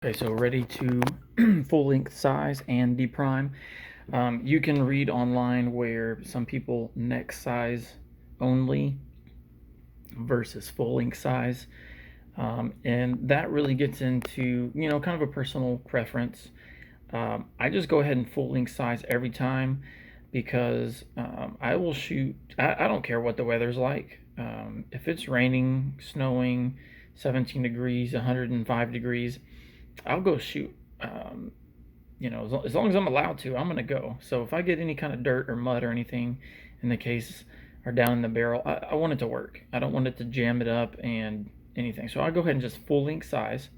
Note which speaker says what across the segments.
Speaker 1: Okay, so ready to full length size and deprime. You can read online where some people neck size only versus full length size. And that really gets into, kind of a personal preference. I just go ahead and full length size every time because I will shoot. I don't care what the weather's like. If it's raining, snowing, 17 degrees, 105 degrees, I'll go shoot. As long as I'm allowed to, I'm gonna go. So if I get any kind of dirt or mud or anything in the case or down in the barrel, I want it to work. I don't want it to jam it up and anything. So I go ahead and just full length size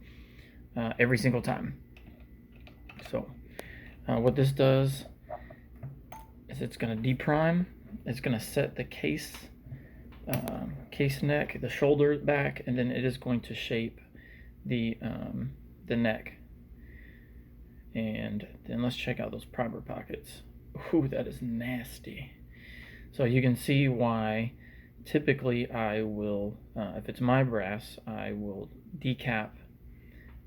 Speaker 1: every single time. So what this does is it's gonna deprime. It's gonna set the case neck, the shoulder back, and then it is going to shape the neck. And then let's check out those primer pockets. Ooh, that is nasty. So you can see why typically I will, if it's my brass, I will decap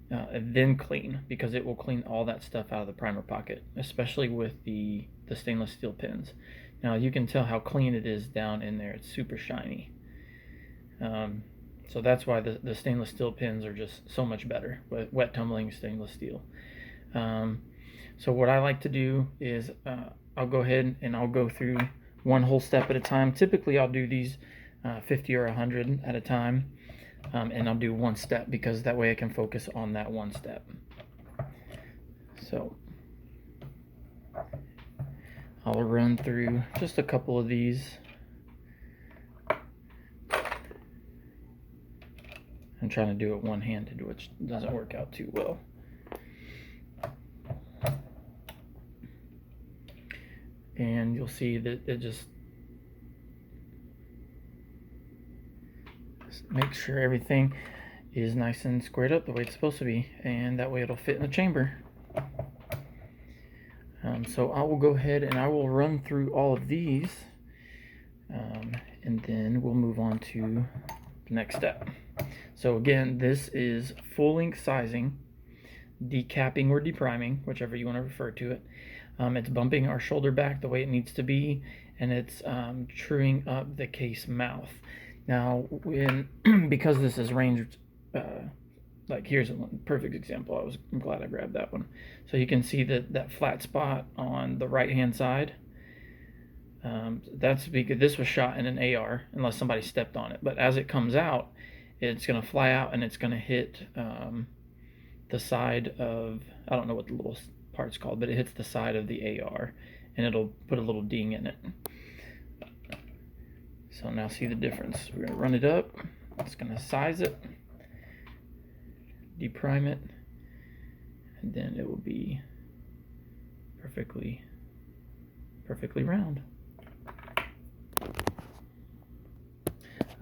Speaker 1: then clean, because it will clean all that stuff out of the primer pocket, especially with the stainless steel pins. Now you can tell how clean it is down in there. It's super shiny. So that's why the stainless steel pins are just so much better with wet tumbling stainless steel. So what I like to do is I'll go ahead and I'll go through one whole step at a time. Typically I'll do these 50 or 100 at a time, and I'll do one step because that way I can focus on that one step. So I'll run through just a couple of these. I'm trying to do it one-handed, which doesn't work out too well. And you'll see that it just makes sure everything is nice and squared up the way it's supposed to be, and that way it'll fit in the chamber. So I will go ahead and I will run through all of these, and then we'll move on to the next step. So again, this is full length sizing, decapping or depriming, whichever you want to refer to it. It's bumping our shoulder back the way it needs to be, and it's truing up the case mouth. Now, because this is range, like here's a perfect example. I'm glad I grabbed that one. So you can see that flat spot on the right hand side. That's because this was shot in an AR, unless somebody stepped on it. But as it comes out, it's going to fly out and it's going to hit the side of, I don't know what the little part's called, but it hits the side of the AR and it'll put a little ding in it. So now see the difference. We're going to run it up. It's going to size it, deprime it, and then it will be perfectly round.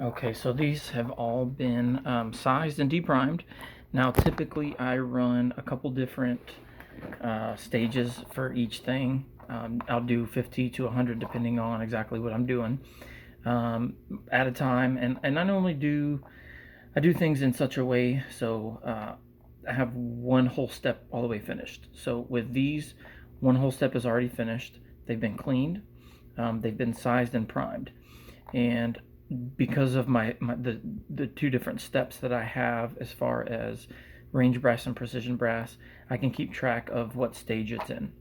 Speaker 1: Okay, so these have all been sized and deprimed. Now typically I run a couple different stages for each thing. I'll do 50 to 100 depending on exactly what I'm doing at a time, and I normally do things in such a way so I have one whole step all the way finished. So with these, one whole step is already finished. They've been cleaned, they've been sized and primed, and because of the two different steps that I have as far as range brass and precision brass, I can keep track of what stage it's in.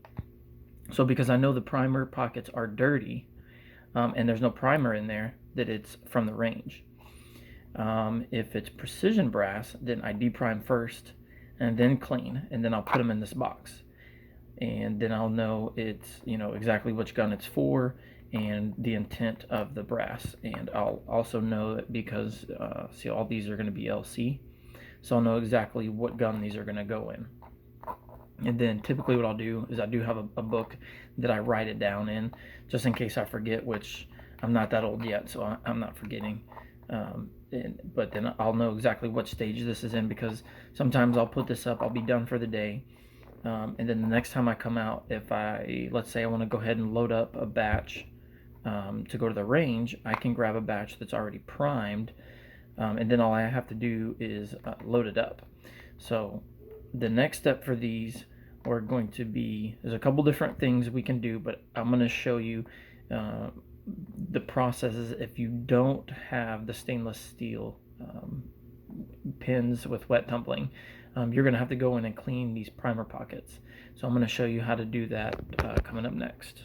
Speaker 1: So because I know the primer pockets are dirty, and there's no primer in there, that it's from the range. If it's precision brass, then I deprime first and then clean, and then I'll put them in this box, and then I'll know it's exactly which gun it's for and the intent of the brass. And I'll also know that because see, all these are going to be LC, so I'll know exactly what gun these are going to go in. And then typically what I'll do is I do have a book that I write it down in, just in case I forget, which I'm not that old yet, so I'm not forgetting. But then I'll know exactly what stage this is in, because sometimes I'll put this up, I'll be done for the day, and then the next time I come out, let's say I want to go ahead and load up a batch to go to the range, I can grab a batch that's already primed, and then all I have to do is load it up. So the next step for these are going to be, there's a couple different things we can do, but I'm going to show you uh, the processes if you don't have the stainless steel pins with wet tumbling. You're going to have to go in and clean these primer pockets. So I'm going to show you how to do that coming up next.